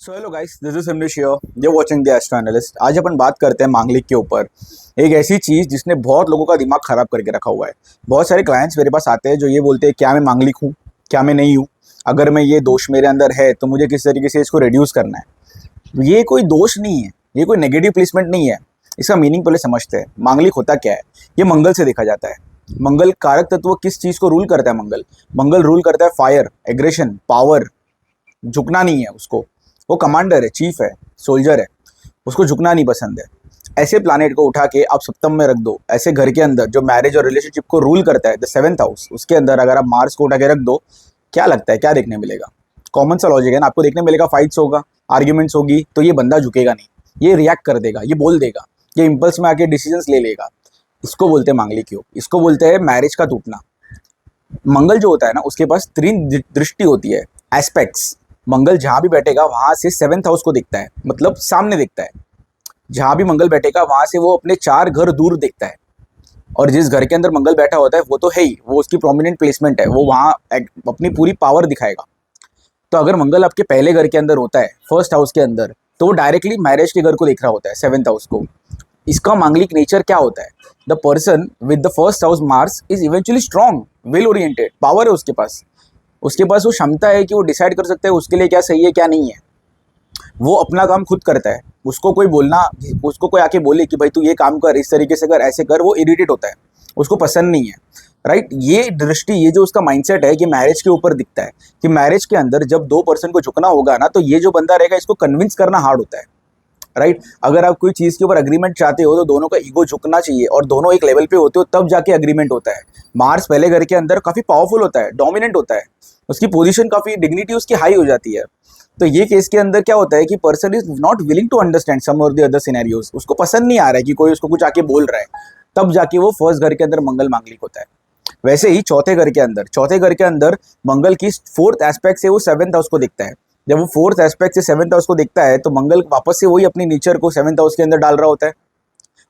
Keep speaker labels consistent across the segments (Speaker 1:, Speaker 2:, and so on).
Speaker 1: So hello guys, this is Himnish here, you watching the astro analyst. आज अपन बात करते हैं मांगलिक के ऊपर। एक ऐसी चीज़ जिसने बहुत लोगों का दिमाग खराब करके रखा हुआ है। बहुत सारे क्लाइंट्स मेरे पास आते हैं जो ये बोलते हैं क्या मैं मांगलिक हूँ, क्या मैं नहीं हूँ, अगर मैं ये दोष मेरे अंदर है तो मुझे किस तरीके से इसको रिड्यूस करना है। ये कोई दोष नहीं है, ये कोई नेगेटिव प्लेसमेंट नहीं है। इसका मीनिंग पहले समझते हैं। मांगलिक होता क्या है? ये मंगल से देखा जाता है। मंगल कारक तत्व किस चीज़ को रूल करता है? मंगल मंगल रूल करता है फायर, एग्रेशन, पावर। झुकना नहीं है उसको। वो कमांडर है, चीफ है, सोल्जर है, उसको झुकना नहीं पसंद है। ऐसे प्लानेट को उठा के आप सप्तम में रख दो, ऐसे घर के अंदर जो मैरिज और रिलेशनशिप को रूल करता है, द 7th हाउस, उसके अंदर अगर आप मार्स को उठा के रख दो, क्या लगता है क्या देखने मिलेगा? कॉमन सा लॉजिक है ना, आपको देखने मिलेगा फाइट्स होगा, आर्ग्यूमेंट्स होगी। तो ये बंदा झुकेगा नहीं, ये रिएक्ट कर देगा, ये बोल देगा, ये इम्पल्स में आके डिसीजंस ले लेगा। इसको बोलते हैं मांगलिक योग। इसको बोलते हैं मैरिज का टूटना। मंगल जो होता है ना, उसके पास 3 दृष्टि होती है, एस्पेक्ट्स। मंगल जहां भी बैठेगा वहां से 7th हाउस को दिखता है, मतलब सामने दिखता है। जहां भी मंगल बैठेगा वहां से वो अपने 4 घर दूर दिखता है। और जिस घर के अंदर मंगल बैठा होता है वो तो है ही, वो उसकी प्रोमिनेंट प्लेसमेंट है, वो वहां अपनी पूरी पावर दिखाएगा। तो अगर मंगल आपके पहले घर के अंदर होता है, फर्स्ट हाउस के अंदर, तो वो डायरेक्टली मैरिज के घर को देख रहा होता है, 7th हाउस को। इसका मांगलिक नेचर क्या होता है? The person with the first house Mars is eventually strong, well oriented, power है उसके पास वो क्षमता है कि वो डिसाइड कर सकता है उसके लिए क्या सही है क्या नहीं है। वो अपना काम खुद करता है। उसको कोई आके बोले कि भाई तू ये काम कर, इस तरीके से कर, ऐसे कर, वो इरिटेट होता है, उसको पसंद नहीं है। राइट? ये दृष्टि, ये जो उसका माइंडसेट है कि मैरिज के ऊपर दिखता है कि मैरिज के अंदर जब 2 पर्सन को झुकना होगा ना, तो ये जो बंदा रहेगा इसको कन्विंस करना हार्ड होता है। राइट? अगर आप कोई चीज़ के ऊपर अग्रीमेंट चाहते हो तो दोनों का ईगो झुकना चाहिए और दोनों एक लेवल पे होते हो, तब जाके अग्रीमेंट होता है। मार्स पहले घर के अंदर काफ़ी पावरफुल होता है, डोमिनेंट होता है, उसकी पोजीशन काफ़ी, डिग्निटी उसकी हाई हो जाती है। तो ये केस के अंदर क्या होता है कि person is not willing to understand some और द अदर सिनेरियोज। उसको पसंद नहीं आ रहा है कि कोई उसको कुछ आके बोल रहा है, तब जाके वो फर्स्ट घर के अंदर मंगल मांगलिक होता है। वैसे ही चौथे घर के अंदर मंगल की 4th एस्पेक्ट से वो 7th हाउस को दिखता है। जब वो 4th एस्पेक्ट से 7th हाउस को दिखता है तो मंगल वापस से वही अपनी नेचर को 7th हाउस के अंदर डाल रहा होता है।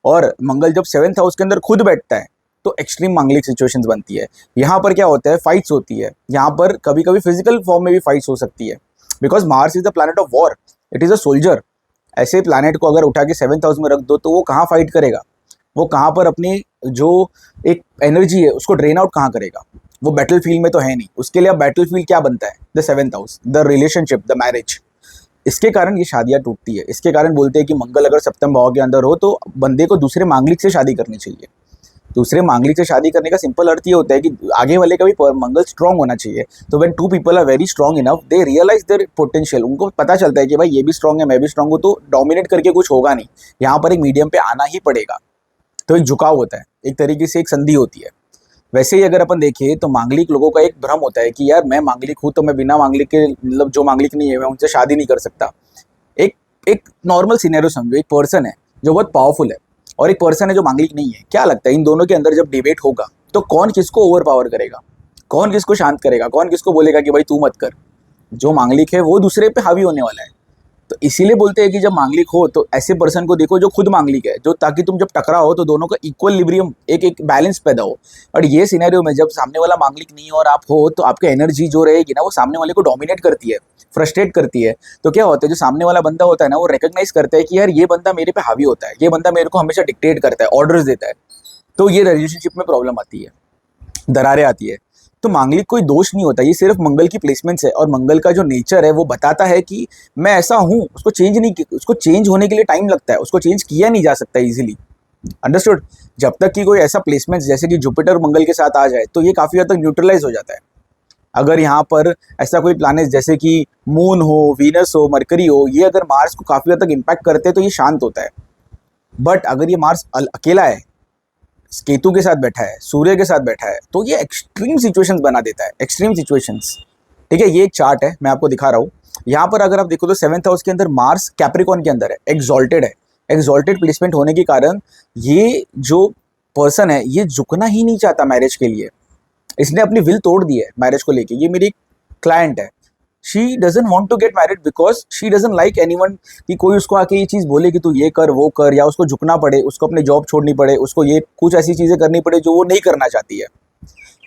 Speaker 1: और मंगल जब 7th हाउस के अंदर खुद बैठता है तो एक्सट्रीम मांगलिक सिचुएशंस बनती है। यहाँ पर क्या होता है? फाइट्स होती है। यहाँ पर कभी कभी फिजिकल फॉर्म में भी फाइट्स हो सकती है, because Mars is the planet of war, it is a soldier. ऐसे प्लैनेट को अगर उठा के 7th हाउस में रख दो तो वो कहाँ फाइट करेगा? वो कहाँ पर अपनी जो एक एनर्जी है उसको ड्रेन आउट कहाँ करेगा? वो बैटल फील्ड में तो है नहीं। उसके लिए अब बैटल फील्ड क्या बनता है? The 7th house, the relationship, the marriage. इसके कारण ये शादियाँ टूटती है। इसके कारण बोलते हैं कि मंगल अगर सप्तम भाव के अंदर हो तो बंदे को दूसरे मांगलिक से शादी करनी चाहिए। दूसरे मांगलिक से शादी करने का सिंपल अर्थ ये होता है कि आगे वाले का भी मंगल स्ट्रांग होना चाहिए। तो when 2 people are very strong enough, they realize their potential. उनको पता चलता है कि भाई ये भी स्ट्रांग है, मैं भी स्ट्रांग हूँ, तो डोमिनेट करके कुछ होगा नहीं, यहाँ पर एक मीडियम पे आना ही पड़ेगा। तो एक झुकाव होता है, एक तरीके से एक संधि होती है। वैसे ही अगर अपन देखें तो मांगलिक लोगों का एक भ्रम होता है कि यार मैं मांगलिक हूँ तो मैं बिना मांगलिक के, मतलब जो मांगलिक नहीं है मैं उनसे शादी नहीं कर सकता। एक एक नॉर्मल सिनेरियो समझो, एक पर्सन है जो बहुत पावरफुल है और एक पर्सन है जो मांगलिक नहीं है। क्या लगता है इन दोनों के अंदर जब डिबेट होगा तो कौन किसको ओवर पावर करेगा? कौन किसको शांत करेगा? कौन किसको बोलेगा कि भाई तू मत कर? जो मांगलिक है वो दूसरे पे हावी होने वाला है। तो इसीलिए बोलते हैं कि जब मांगलिक हो तो ऐसे पर्सन को देखो जो खुद मांगलिक है, जो, ताकि तुम जब टकराओ तो दोनों का इक्वल लिब्रियम, एक बैलेंस पैदा हो। और ये सिनेरियो में जब सामने वाला मांगलिक नहीं हो और आप हो तो आपकी एनर्जी जो रहेगी ना वो सामने वाले को डोमिनेट करती है, फ्रस्ट्रेट करती है। तो क्या होता है, जो सामने वाला बंदा होता है ना वो रिकॉग्नाइज करता है कि यार ये बंदा मेरे पे हावी होता है, ये बंदा मेरे को हमेशा डिक्टेट करता है, ऑर्डर्स देता है। तो ये रिलेशनशिप में प्रॉब्लम आती है, दरारें आती है। तो मांगलिक कोई दोष नहीं होता, ये सिर्फ मंगल की प्लेसमेंट्स है। और मंगल का जो नेचर है वो बताता है कि मैं ऐसा हूँ, उसको चेंज नहीं, उसको चेंज होने के लिए टाइम लगता है, उसको चेंज किया नहीं जा सकता इजीली। अंडरस्टूड? जब तक कि कोई ऐसा प्लेसमेंट जैसे कि जुपिटर मंगल के साथ आ जाए तो ये काफ़ी हद तक न्यूट्रलाइज हो जाता है। अगर यहाँ पर ऐसा कोई प्लैनेट जैसे कि मून हो, वीनस हो, मरकरी हो, ये अगर मार्स को काफ़ी हद तक इम्पैक्ट करते हैं तो ये शांत होता है। बट अगर ये मार्स अकेला है, केतु के साथ बैठा है, सूर्य के साथ बैठा है, तो ये एक्सट्रीम सिचुएशंस बना देता है, एक्सट्रीम सिचुएशंस। ठीक है, ये एक चार्ट है, मैं आपको दिखा रहा हूँ। यहाँ पर अगर आप देखो तो 7th हाउस के अंदर मार्स कैप्रिकॉर्न के अंदर है, एक्सॉल्टेड है। एक्सॉल्टेड प्लेसमेंट होने के कारण ये जो पर्सन है ये झुकना ही नहीं चाहता मैरिज के लिए। इसने अपनी विल तोड़ दी है मैरिज को लेके। ये मेरी क्लाइंट है, she doesn't want to get married because she doesn't like anyone कि कोई उसको आके ये चीज़ बोले कि तू ये कर वो कर, या उसको झुकना पड़े, उसको अपनी जॉब छोड़नी पड़े, उसको ये कुछ ऐसी चीज़ें करनी पड़े जो वो नहीं करना चाहती है।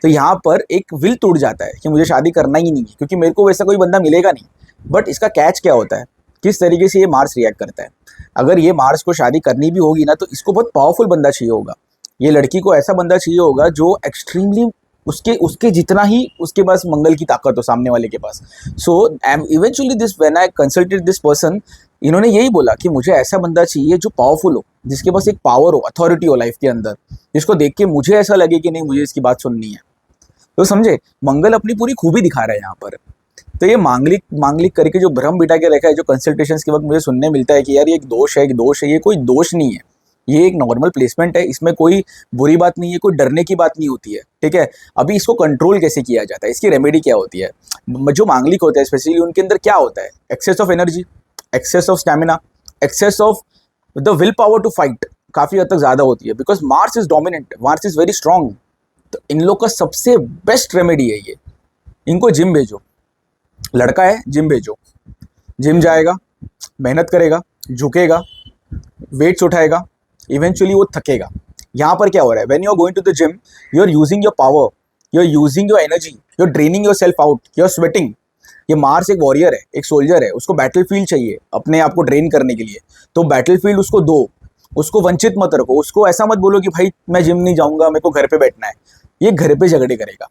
Speaker 1: तो यहाँ पर एक विल टूट जाता है कि मुझे शादी करना ही नहीं है, क्योंकि मेरे को वैसा कोई बंदा मिलेगा नहीं। बट इसका कैच क्या होता है? किस तरीके से ये मार्स रिएक्ट करता है। अगर ये मार्स को शादी करनी भी होगी ना तो इसको बहुत पावरफुल बंदा चाहिए होगा। ये लड़की को ऐसा बंदा चाहिए होगा जो एक्सट्रीमली उसके उसके जितना ही उसके पास मंगल की ताकत हो सामने वाले के पास। So eventually this when I consulted this person, इन्होंने यही बोला कि मुझे ऐसा बंदा चाहिए जो पावरफुल हो, जिसके पास एक पावर हो, अथॉरिटी हो लाइफ के अंदर, जिसको देख के मुझे ऐसा लगे कि नहीं मुझे इसकी बात सुननी है। तो समझे, मंगल अपनी पूरी खूबी दिखा रहा है यहाँ पर। तो ये मांगलिक मांगलिक करके जो भ्रम बिठा के रखा है, जो कंसल्टेशंस के वक्त मुझे सुनने मिलता है कि यार ये एक दोष है, एक दोष है, ये कोई दोष नहीं है, ये एक नॉर्मल प्लेसमेंट है, इसमें कोई बुरी बात नहीं है, कोई डरने की बात नहीं होती है, ठीक है। अभी इसको कंट्रोल कैसे किया जाता है, इसकी रेमेडी क्या होती है। जो मांगलिक होता है स्पेशली उनके अंदर क्या होता है, excess of energy, excess of stamina, excess of the will power to fight काफ़ी हद तक ज़्यादा होती है, because Mars is dominant, Mars is very strong. तो इन लोग का सबसे बेस्ट रेमेडी है ये, इनको जिम भेजो। लड़का है, जिम भेजो, जिम जाएगा, मेहनत करेगा, झुकेगा, वेट्स उठाएगा, इवेंचुअली वो थकेगा। यहाँ पर क्या हो रहा है, when you are going to the gym you are using your power, you are using your energy, you are draining yourself out, you are sweating. ये मार्स एक वॉरियर है, एक सोल्जर है, उसको बैटल फील्ड चाहिए अपने आप को ड्रेन करने के लिए। तो बैटल फील्ड उसको दो, उसको वंचित मत रखो, उसको ऐसा मत बोलो कि भाई मैं जिम नहीं जाऊंगा, मेरे को घर पे बैठना है। ये घर पे झगड़े करेगा,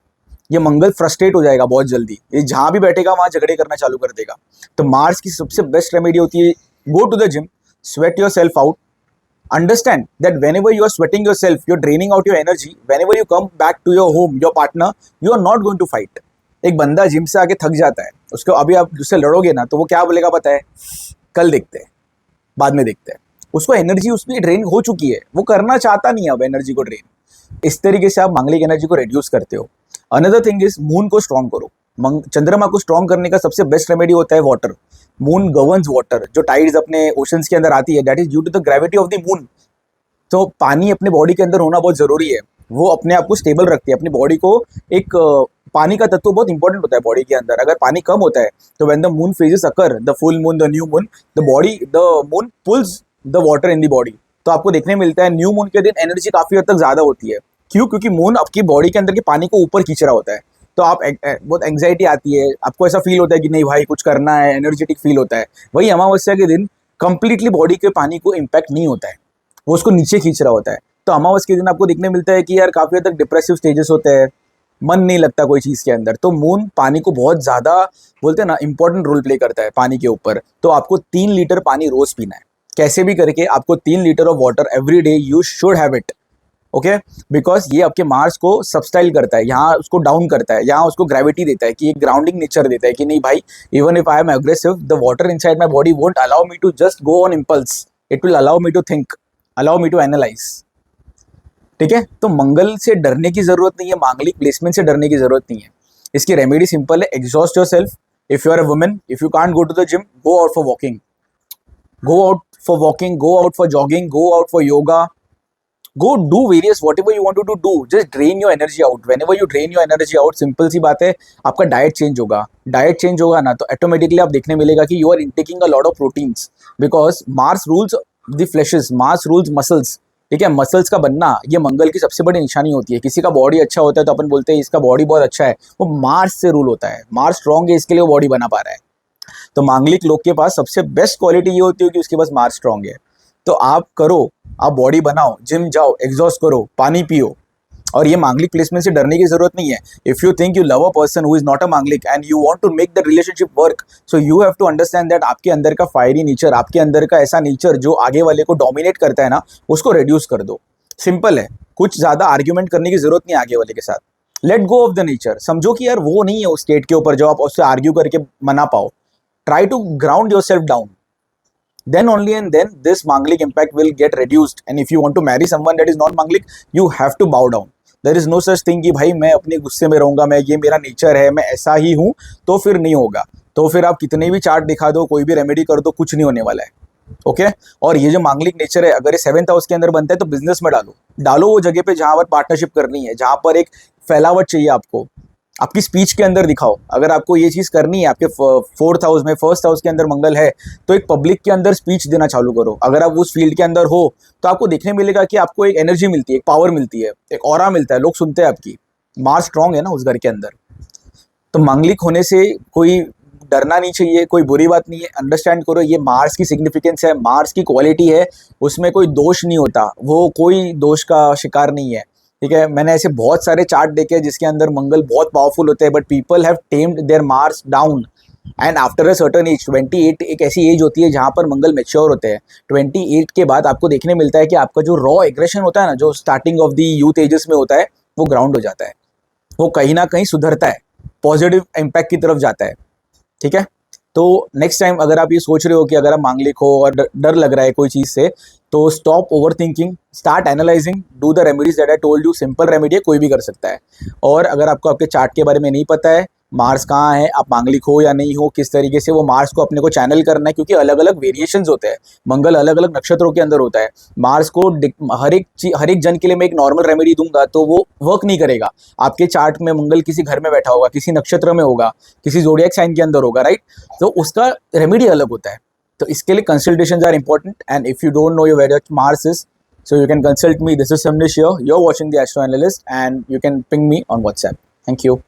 Speaker 1: ये मंगल फ्रस्ट्रेट हो जाएगा बहुत जल्दी, ये जहाँ भी बैठेगा वहाँ झगड़े करना चालू कर देगा। तो मार्स की सबसे बेस्ट रेमेडी होती है, go to the gym, sweat yourself out, understand that whenever you are sweating yourself, you're draining out your energy, whenever you come back to your home, your partner, you are not going to fight. एक बंदा gym से आके थक जाता है, उसको अभी आप उससे लड़ोगे ना तो वो क्या बोलेगा पता है, कल देखते हैं, बाद में देखते हैं। उसको एनर्जी उसकी ड्रेन हो चुकी है, वो करना चाहता नहीं है अब एनर्जी को ड्रेन। इस तरीके से आप मांगलिक एनर्जी को रिड्यूस करते हो। अनदर थिंग इज मून को स्ट्रॉन्ग करो। चंद्रमा को स्ट्रॉन्ग करने का सबसे बेस्ट रेमेडी होता है वाटर। मून गवर्न्स वाटर, जो टाइड्स अपने ओशंस के अंदर आती है, that is due to the gravity of the moon. तो पानी अपने बॉडी के अंदर होना बहुत ज़रूरी है, वो अपने आप को स्टेबल रखती है अपनी बॉडी को। एक पानी का तत्व बहुत इंपॉर्टेंट होता है बॉडी के अंदर। अगर पानी कम होता है तो when the moon phases occur, the full moon, the new moon, the moon pulls the water in the body. तो आपको देखने मिलता है न्यू मून के दिन एनर्जी काफ़ी हद तक ज़्यादा होती है। क्यों? क्योंकि मून आपकी बॉडी के अंदर के पानी को ऊपर खींच रहा होता है। तो आप बहुत एंग्जाइटी आती है, आपको ऐसा फील होता है कि नहीं भाई कुछ करना है, एनर्जेटिक फील होता है। वही अमावस्या के दिन कंप्लीटली बॉडी के पानी को इम्पैक्ट नहीं होता है, वो उसको नीचे खींच रहा होता है। तो अमावस्या के दिन आपको देखने मिलता है कि यार काफ़ी हद तक डिप्रेसिव स्टेजेस होते हैं, मन नहीं लगता कोई चीज़ के अंदर। तो मून पानी को बहुत ज़्यादा बोलते हैं ना इंपॉर्टेंट रोल प्ले करता है पानी के ऊपर। तो आपको 3 लीटर पानी रोज़ पीना है, कैसे भी करके आपको 3 litre of water every day you should have it, okay. Because ये आपके मार्स को सबस्टाइल करता है, यहाँ उसको डाउन करता है, यहाँ उसको ग्रेविटी देता है कि एक ग्राउंडिंग नेचर देता है कि नहीं भाई, even if I am aggressive the water inside my body won't allow me to just go on impulse, it will allow me to think, allow me to analyse. ठीक है, तो मंगल से डरने की जरूरत नहीं है, मांगलिक प्लेसमेंट से डरने की जरूरत नहीं है। इसकी रेमेडी सिंपल है, exhaust yourself. If you are a women, if you can't go to the gym, go out for walking, go out for walking, go out for jogging, go out for yoga, go do various whatever you want to do, just drain your energy out. Whenever you drain your energy out, simple सी बात है, आपका diet change होगा। Diet change होगा ना तो automatically आप देखने मिलेगा कि you are intaking a lot of proteins, because Mars rules the flashes, Mars rules muscles. ठीक है, मसल्स का बनना ये मंगल की सबसे बड़ी निशानी होती है। किसी का बॉडी अच्छा होता है तो अपन बोलते हैं इसका बॉडी बहुत अच्छा है, वो मार्स से रूल होता है। मार्स स्ट्रॉन्ग है, इसके लिए वो बॉडी बना पा रहा है। तो मांगलिक लोग के पास सबसे बेस्ट क्वालिटी ये होती है कि उसके पास मार्स स्ट्रॉन्ग है। तो आप करो, आप बॉडी बनाओ, जिम जाओ, एग्जॉस्ट करो, पानी पियो, और ये मांगलिक प्लेसमेंट से डरने की जरूरत नहीं है। If you think you love a person who is not a Manglik and you want to make the relationship work, so you have to understand that आपके अंदर का फायरी नेचर, आपके अंदर का ऐसा नेचर जो आगे वाले को डोमिनेट करता है ना, उसको रिड्यूस कर दो। सिंपल है, कुछ ज्यादा आर्ग्यूमेंट करने की जरूरत नहीं आगे वाले के साथ। Let go of the nature, समझो कि यार वो नहीं है उस स्टेट के ऊपर जो आप उससे आर्ग्यू करके मना पाओ। Try to ground yourself down. Then only and then this Manglik impact will get reduced. And if you want to marry someone that is not Manglik, you have to bow down. There is no such thing कि भाई मैं अपने गुस्से में रहूँगा, मैं ये मेरा नेचर है, मैं ऐसा ही हूँ, तो फिर नहीं होगा। तो फिर आप कितने भी चार्ट दिखा दो, कोई भी रेमेडी कर दो, कुछ नहीं होने वाला है। ओके और ये जो मांगलिक नेचर है, अगर ये 7th हाउस के अंदर बनता है तो बिजनेस में डालो वो जगह पे जहाँ पर पार्टनरशिप करनी है, जहाँ पर एक फैलावट चाहिए आपको। आपकी स्पीच के अंदर दिखाओ। अगर आपको ये चीज़ करनी है, आपके 4th हाउस में 1st हाउस के अंदर मंगल है, तो एक पब्लिक के अंदर स्पीच देना चालू करो। अगर आप उस फील्ड के अंदर हो तो आपको देखने मिलेगा कि आपको एक एनर्जी मिलती है, एक पावर मिलती है, एक ऑरा मिलता है, लोग सुनते हैं आपकी। मार्स स्ट्रॉन्ग है ना उस घर के अंदर। तो मांगलिक होने से कोई डरना नहीं चाहिए, कोई बुरी बात नहीं है, अंडरस्टैंड करो ये मार्स की सिग्निफिकेंस है, मार्स की क्वालिटी है, उसमें कोई दोष नहीं होता, वो कोई दोष का शिकार नहीं है। ठीक है, मैंने ऐसे बहुत सारे चार्ट देखे हैं जिसके अंदर मंगल बहुत पावरफुल होते हैं, but people have tamed their Mars down and after a certain age 28 एक ऐसी एज होती है जहाँ पर मंगल मेच्योर होते हैं। 28 के बाद आपको देखने मिलता है कि आपका जो रॉ एग्रेशन होता है ना, जो starting of the youth ages में होता है, वो ग्राउंड हो जाता है, वो कहीं ना कहीं सुधरता है, पॉजिटिव इम्पैक्ट की तरफ जाता है। ठीक है, तो नेक्स्ट टाइम अगर आप ये सोच रहे हो कि अगर आप मांगलिक हो और डर लग रहा है कोई चीज़ से, तो stop over thinking, start analysing, do the remedies that I told you. Simple remedy है, कोई भी कर सकता है। और अगर आपको आपके चार्ट के बारे में नहीं पता है, मार्स कहाँ है, आप मांगलिक हो या नहीं हो, किस तरीके से वो मार्स को अपने को चैनल करना है, क्योंकि अलग अलग वेरिएशंस होते हैं, मंगल अलग अलग नक्षत्रों के अंदर होता है। मार्स को हर एक जन के लिए मैं एक नॉर्मल रेमेडी दूंगा तो वो वर्क नहीं करेगा। आपके चार्ट में मंगल किसी घर में बैठा होगा, किसी नक्षत्र में होगा, किसी जोडियक साइन के अंदर होगा, राइट, तो उसका रेमेडी अलग होता है। तो इसके लिए consultations are important, and if you don't know your where Mars is, so you can consult me. This is Samnish here. You're watching the Astro Analyst, and you can ping me on WhatsApp. Thank you.